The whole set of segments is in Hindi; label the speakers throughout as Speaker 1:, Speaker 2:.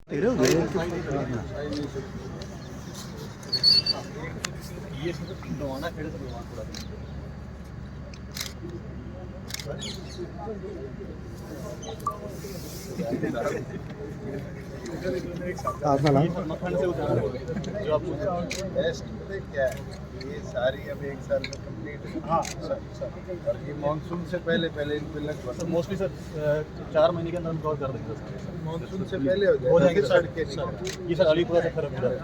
Speaker 1: क्या है ये सारी अब एक साल में कंप्लीट है। हाँ सर और ये मानसून से पहले इन पे लगभग
Speaker 2: सर मोस्टली सर 4 महीने के अंदर हम कवर कर देंगे सर।
Speaker 1: मानसून से पहले हो
Speaker 2: जाएंगे सर।
Speaker 1: के
Speaker 2: ये सर अलीपुरा से खराब हो रहा है।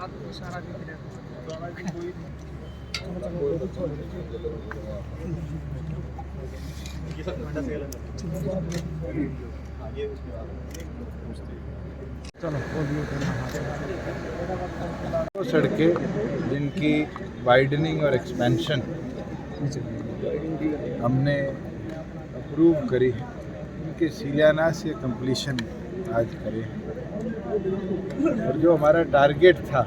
Speaker 2: ये सर ठंडा से अलग हाँ ये
Speaker 1: वो सड़कें जिनकी वाइडनिंग और एक्सपेंशन हमने अप्रूव करी है उनके शिलान्यास या कंप्लीशन आज करे हैं। और जो हमारा टारगेट था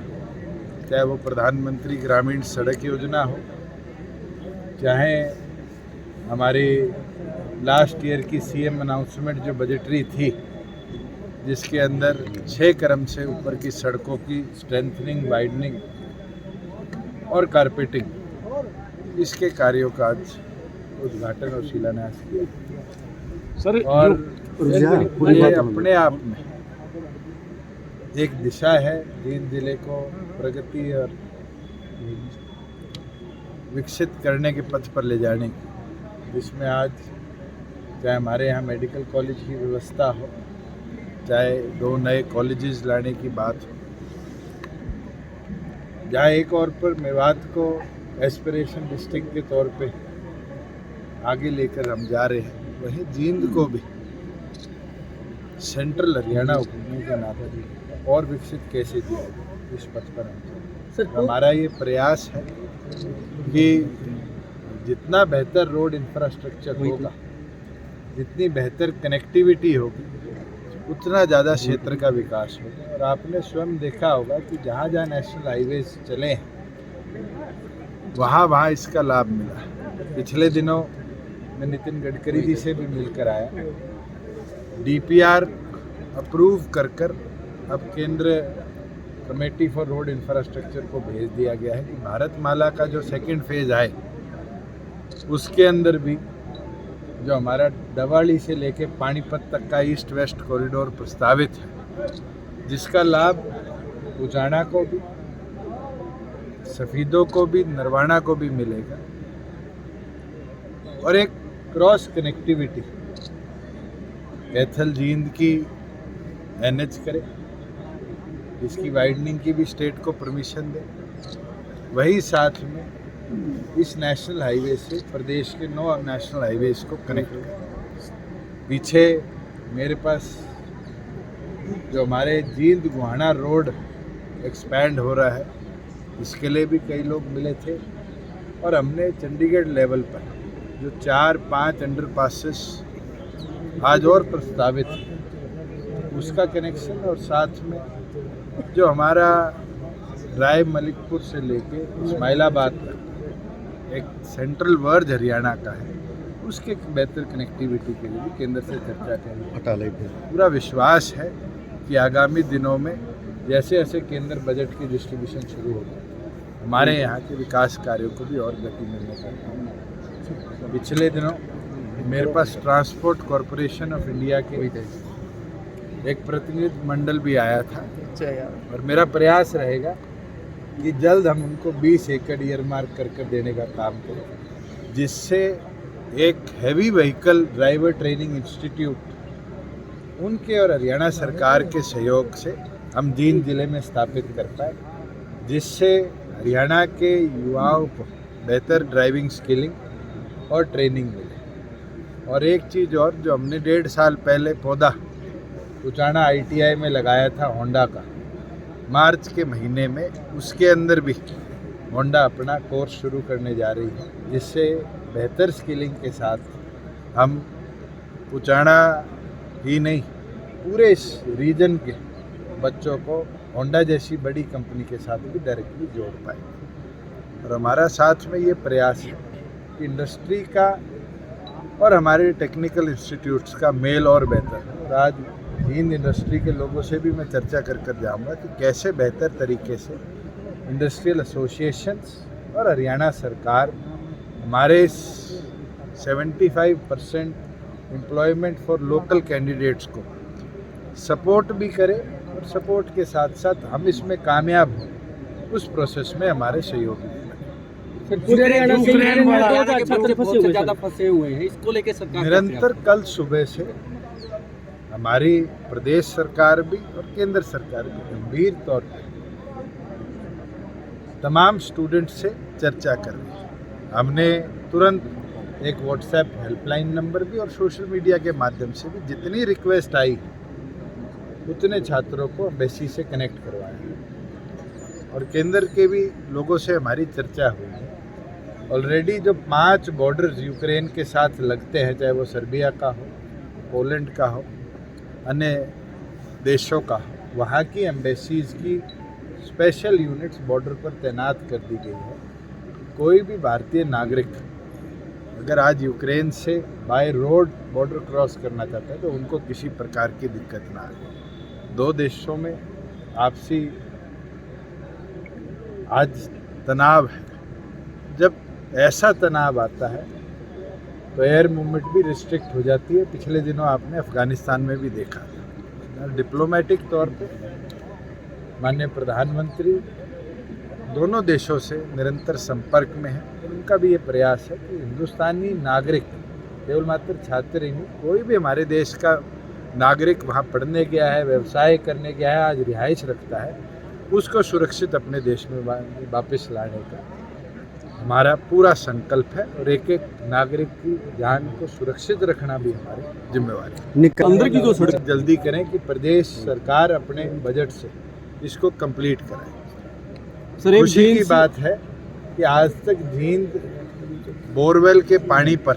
Speaker 1: चाहे वो प्रधानमंत्री ग्रामीण सड़क योजना हो चाहे हमारी लास्ट ईयर की सीएम अनाउंसमेंट जो बजटरी थी जिसके अंदर 6 क्रम से ऊपर की सड़कों की स्ट्रेंथनिंग वाइडनिंग और कारपेटिंग इसके कार्यों का आज उद्घाटन और शिलान्यास किया
Speaker 2: सर
Speaker 1: और ये अपने आप में एक दिशा है जींद जिले को प्रगति और विकसित करने के पथ पर ले जाने की जिसमें आज चाहे हमारे यहाँ मेडिकल कॉलेज की व्यवस्था हो चाहे 2 नए कॉलेजेस लाने की बात हो जहाँ एक और पर मेवात को एस्पिरेशन डिस्ट्रिक्ट के तौर पे आगे लेकर हम जा रहे हैं वहीं जींद को भी सेंट्रल हरियाणा होने के नाते और विकसित कैसे किया जाए इस पथ पर हम हमारा ये प्रयास है कि जितना बेहतर रोड इंफ्रास्ट्रक्चर होगा जितनी बेहतर कनेक्टिविटी होगी उतना ज़्यादा क्षेत्र का विकास होगा। और आपने स्वयं देखा होगा कि जहाँ जहाँ नेशनल हाईवेज चले हैं वहाँ इसका लाभ मिला। पिछले दिनों मैं नितिन गडकरी जी से भी मिलकर आया। डीपीआर अप्रूव कर अब केंद्र कमेटी फॉर रोड इंफ्रास्ट्रक्चर को भेज दिया गया है कि भारतमाला का जो सेकंड फेज आए उसके अंदर भी जो हमारा दवाड़ी से लेके पानीपत तक का ईस्ट वेस्ट कॉरिडोर प्रस्तावित है जिसका लाभ उचाना को भी सफीदों को भी नरवाना को भी मिलेगा और एक क्रॉस कनेक्टिविटी कैथल जींद की एनएच करे इसकी वाइडनिंग की भी स्टेट को परमिशन दे वही साथ में इस नेशनल हाईवे से प्रदेश के 9 नेशनल हाईवेज को कनेक्ट कर। पीछे मेरे पास जो हमारे जींद गुहाना रोड एक्सपैंड हो रहा है इसके लिए भी कई लोग मिले थे और हमने चंडीगढ़ लेवल पर जो 4-5 अंडरपासेस आज और प्रस्तावित है उसका कनेक्शन और साथ में जो हमारा राय मलिकपुर से लेके इस्माइलाबाद तक एक सेंट्रल वर्ज हरियाणा का है उसके बेहतर कनेक्टिविटी के लिए भी केंद्र से चर्चा करेंगे। पूरा विश्वास है कि आगामी दिनों में जैसे जैसे केंद्र बजट की डिस्ट्रीब्यूशन शुरू होगा हमारे यहाँ के विकास कार्यों को भी और गति मिलने का। पिछले दिनों मेरे पास ट्रांसपोर्ट कॉरपोरेशन ऑफ इंडिया के एक प्रतिनिधि मंडल भी आया था और मेरा प्रयास रहेगा कि जल्द हम उनको 20 एकड़ ईयरमार्क कर देने का काम करें जिससे एक heavy vehicle driver training institute उनके और हरियाणा सरकार के सहयोग से हम जींद जिले में स्थापित कर पाए जिससे हरियाणा के युवाओं को बेहतर ड्राइविंग स्किलिंग और ट्रेनिंग मिले। और एक चीज़ और जो हमने 1.5 साल पहले पौधा उचाना ITI में लगाया था होंडा का मार्च के महीने में उसके अंदर भी होंडा अपना कोर्स शुरू करने जा रही है जिससे बेहतर स्किलिंग के साथ हम उचाना ही नहीं पूरे इस रीजन के बच्चों को होंडा जैसी बड़ी कंपनी के साथ भी डायरेक्टली जोड़ पाएंगे। और हमारा साथ में ये प्रयास है कि इंडस्ट्री का और हमारे टेक्निकल इंस्टीट्यूट्स का मेल और बेहतर। और आज जींद इंडस्ट्री के लोगों से भी मैं चर्चा कर जाऊंगा कि कैसे बेहतर तरीके से इंडस्ट्रियल एसोसिएशंस और हरियाणा सरकार हमारे 75% एम्प्लॉयमेंट फॉर लोकल कैंडिडेट्स को सपोर्ट भी करे और सपोर्ट के साथ साथ हम इसमें कामयाब हों, उस प्रोसेस में हमारे सहयोगी
Speaker 3: ज्यादा फंसे हुए हैं, इसको लेके सरकार
Speaker 1: निरंतर कल सुबह से हमारी प्रदेश सरकार भी और केंद्र सरकार भी गंभीर तौर पर तमाम स्टूडेंट से चर्चा कर रही है। हमने तुरंत एक व्हाट्सएप हेल्पलाइन नंबर भी और सोशल मीडिया के माध्यम से भी जितनी रिक्वेस्ट आई उतने छात्रों को एम्बेसी से कनेक्ट करवाया और केंद्र के भी लोगों से हमारी चर्चा हुई है। ऑलरेडी जो 5 बॉर्डर्स यूक्रेन के साथ लगते हैं, चाहे वो सर्बिया का हो, पोलैंड का हो, अन्य देशों का हो, वहाँ की एम्बेसीज़ की स्पेशल यूनिट्स बॉर्डर पर तैनात कर दी गई है। कोई भी भारतीय नागरिक अगर आज यूक्रेन से बाय रोड बॉर्डर क्रॉस करना चाहता है तो उनको किसी प्रकार की दिक्कत ना आए। 2 देशों में आपसी आज तनाव है। जब ऐसा तनाव आता है तो एयर मूवमेंट भी रिस्ट्रिक्ट हो जाती है। पिछले दिनों आपने अफगानिस्तान में भी देखा था। डिप्लोमेटिक तौर पे माननीय प्रधानमंत्री दोनों देशों से निरंतर संपर्क में है। उनका भी ये प्रयास है कि हिंदुस्तानी नागरिक केवल मात्र छात्र ही नहीं, कोई भी हमारे देश का नागरिक वहाँ पढ़ने गया है, व्यवसाय करने गया है, आज रिहाइश रखता है, उसको सुरक्षित अपने देश में वापस लाने का हमारा पूरा संकल्प है और एक एक नागरिक की जान को सुरक्षित रखना भी हमारी जिम्मेवारी है।
Speaker 3: अंदर की जो सड़क
Speaker 1: जल्दी करें कि प्रदेश सरकार अपने बजट से इसको कंप्लीट कराए। खुशी की बात है कि आज तक जींद बोरवेल के पानी पर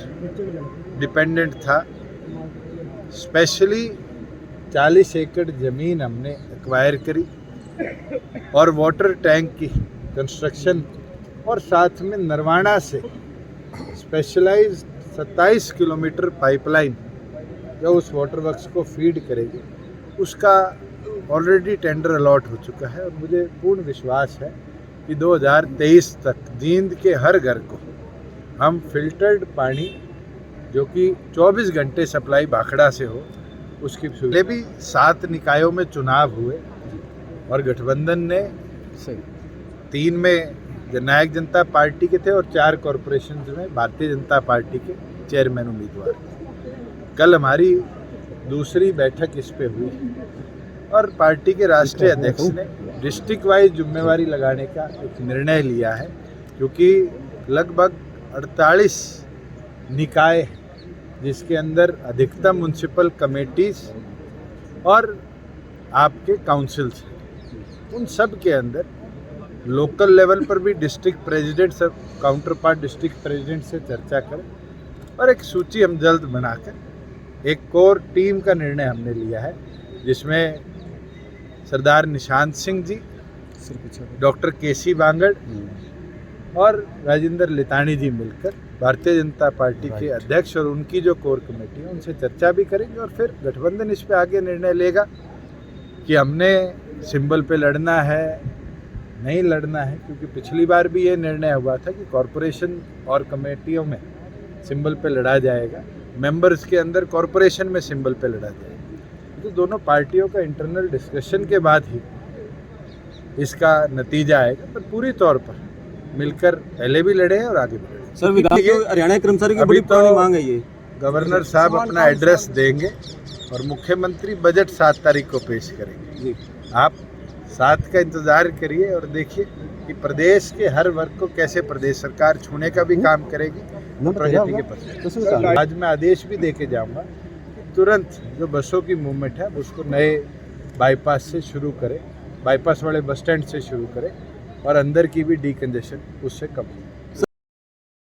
Speaker 1: डिपेंडेंट था। स्पेशली 40 एकड़ ज़मीन हमने एक्वायर करी और वाटर टैंक की कंस्ट्रक्शन और साथ में नरवाना से स्पेशलाइज्ड 27 किलोमीटर पाइपलाइन जो उस वाटर वर्क्स को फीड करेगी, उसका ऑलरेडी टेंडर अलॉट हो चुका है और मुझे पूर्ण विश्वास है कि 2023 तक जींद के हर घर को हम फिल्टर्ड पानी जो कि 24 घंटे सप्लाई भाखड़ा से हो उसकी सुविधा भी 7 निकायों में चुनाव हुए और गठबंधन ने 3 में जननायक जनता पार्टी के थे और 4 कॉरपोरेशन में भारतीय जनता पार्टी के चेयरमैन उम्मीदवार थे। कल हमारी दूसरी बैठक इस पे हुई और पार्टी के राष्ट्रीय अध्यक्ष ने डिस्ट्रिक्ट वाइज जिम्मेवारी लगाने का एक निर्णय लिया है, क्योंकि लगभग 48 निकाय जिसके अंदर अधिकतम म्युनिसिपल कमेटीज और आपके काउंसिल्स हैं, उन सब के अंदर लोकल लेवल पर भी डिस्ट्रिक्ट प्रेसिडेंट सब काउंटर पार्ट डिस्ट्रिक्ट प्रेसिडेंट से चर्चा करें और एक सूची हम जल्द बनाकर एक कोर टीम का निर्णय हमने लिया है, जिसमें सरदार निशांत सिंह जी, डॉक्टर केसी बांगड़ और राजेंद्र लितानी जी मिलकर भारतीय जनता पार्टी के अध्यक्ष और उनकी जो कोर कमेटी है उनसे चर्चा भी करेंगे और फिर गठबंधन इस पे आगे निर्णय लेगा कि हमने सिंबल पे लड़ना है नहीं लड़ना है, क्योंकि पिछली बार भी ये निर्णय हुआ था कि कॉरपोरेशन और कमेटियों में सिंबल पे लड़ा जाएगा, मेंबर्स के अंदर कॉरपोरेशन में सिंबल पे लड़ा जाएगा। तो दोनों पार्टियों का इंटरनल डिस्कशन के बाद ही इसका नतीजा आएगा, पर पूरी तौर पर मिलकर पहले भी लड़े हैं और आगे भी लड़े।
Speaker 3: सर, विधान तो हरियाणा कर्मचारी की बड़ी पुरानी मांग है ये।
Speaker 1: गवर्नर साहब अपना एड्रेस देंगे और मुख्यमंत्री बजट 7 तारीख को पेश करेंगे। आप 7 का इंतजार करिए और देखिए कि प्रदेश के हर वर्ग को कैसे प्रदेश सरकार छूने का भी काम करेगी प्रगति के पश्चात। आज मैं आदेश भी दे के जाऊँगा कि तुरंत जो बसों की मूवमेंट है उसको नए बाईपास से शुरू करें, बाईपास वाले बस स्टैंड से शुरू करें और अंदर की भी डीकंजेशन उससे कम हो।